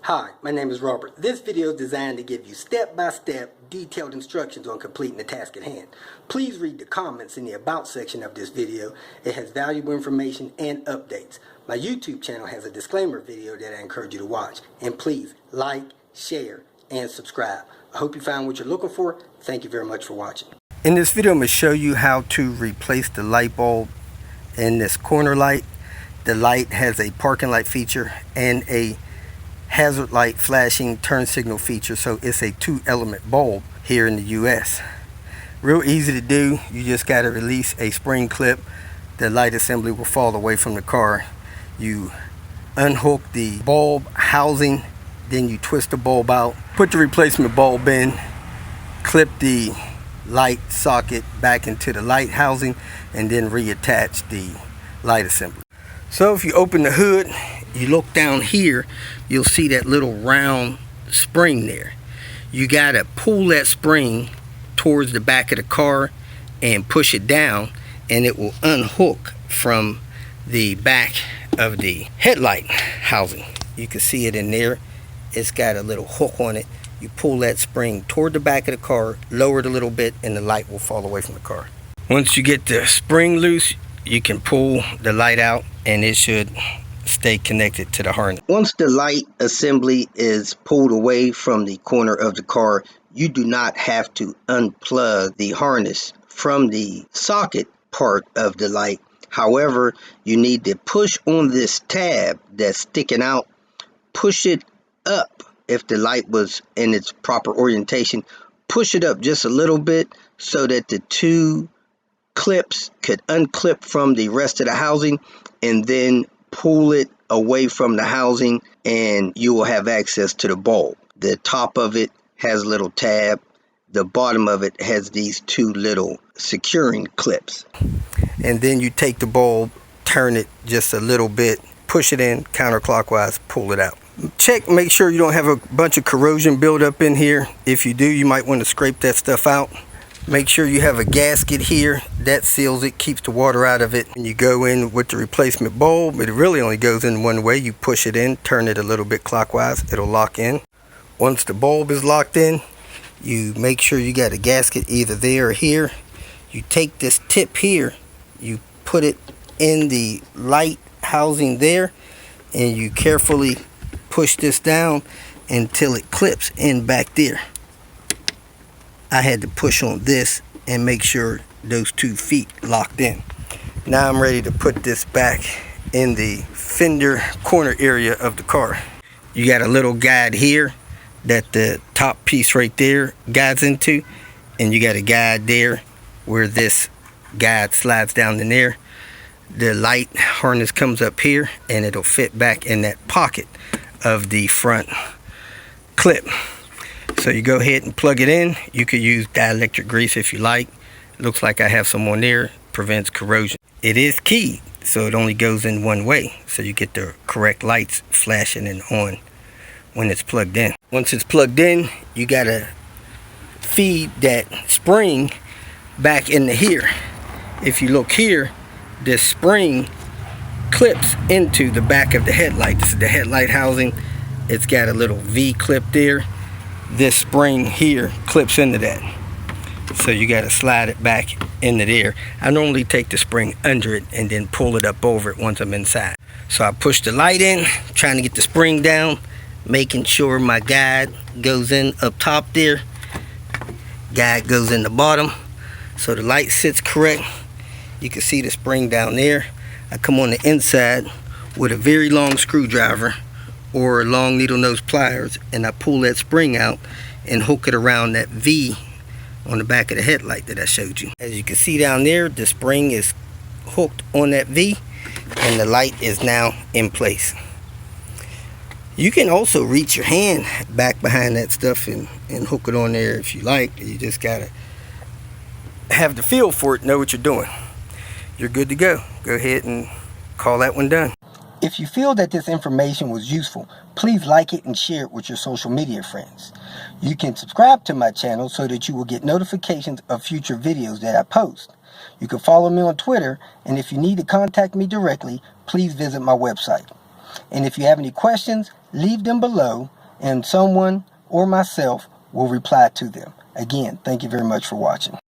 Hi, my name is Robert. This video is designed to give you step-by-step detailed instructions on completing the task at hand. Please read the comments in the About section of this video. It has valuable information and updates. My YouTube channel has a disclaimer video that I encourage you to watch. And please like, share, and subscribe. I hope you found what you're looking for. Thank you very much for watching. In this video, I'm going to show you how to replace the light bulb in this corner light. The light has a parking light feature and a hazard light flashing turn signal feature, so it's a 2-element bulb here in the US. Real easy to do. You just got to release a spring clip. The light assembly will fall away from the car. You unhook the bulb housing, then you twist the bulb out, put the replacement bulb in, clip the light socket back into the light housing, and then reattach the light assembly. So if you open the hood, you look down here, you'll see that little round spring there. You gotta pull that spring towards the back of the car and push it down, and it will unhook from the back of the headlight housing. You can see it in there. It's got a little hook on it. You pull that spring toward the back of the car, lower it a little bit, and the light will fall away from the car. Once you get the spring loose, you can pull the light out and it should stay connected to the harness. Once the light assembly is pulled away from the corner of the car, you do not have to unplug the harness from the socket part of the light. However, you need to push on this tab that's sticking out, push it up. If the light was in its proper orientation, push it up just a little bit so that the two clips could unclip from the rest of the housing, and then pull it away from the housing, and you will have access to the bulb. The top of it has a little tab. The bottom of it has these two little securing clips. And then you take the bulb, turn it just a little bit, push it in counterclockwise, pull it out. Check, make sure you don't have a bunch of corrosion buildup in here. If you do, you might want to scrape that stuff out. Make sure you have a gasket here that seals it, keeps the water out of it. And you go in with the replacement bulb. It really only goes in one way. You push it in, turn it a little bit clockwise, it'll lock in. Once the bulb is locked in, you make sure you got a gasket either there or here. You take this tip here, you put it in the light housing there, and you carefully push this down until it clips in back there. I had to push on this and make sure those 2 feet locked in. Now I'm ready to put this back in the fender corner area of the car. You got a little guide here that the top piece right there guides into, and you got a guide there where this guide slides down in there. The light harness comes up here and it'll fit back in that pocket of the front clip. So you go ahead and plug it in. You could use dielectric grease if you like. Looks like I have some on there. Prevents corrosion. It is keyed, so it only goes in one way, so you get the correct lights flashing and on when it's plugged in. Once it's plugged in, you gotta feed that spring back into here. If you look here, this spring clips into the back of the headlight. This is the headlight housing. It's got a little V clip there. This spring here clips into that, so you got to slide it back into there. I normally take the spring under it and then pull it up over it once I'm inside. So I push the light in, trying to get the spring down, making sure my guide goes in up top there, guide goes in the bottom, so the light sits correct. You can see the spring down there. I come on the inside with a very long screwdriver or long needle nose pliers, and I pull that spring out and hook it around that V on the back of the headlight that I showed you. As you can see down there, the spring is hooked on that V and the light is now in place. You can also reach your hand back behind that stuff and hook it on there if you like. You just gotta have the feel for it, know what you're doing. You're good to go. Go ahead and call that one done. If you feel that this information was useful, please like it and share it with your social media friends. You can subscribe to my channel so that you will get notifications of future videos that I post. You can follow me on Twitter, and if you need to contact me directly, please visit my website. And if you have any questions, leave them below and someone or myself will reply to them. Again, thank you very much for watching.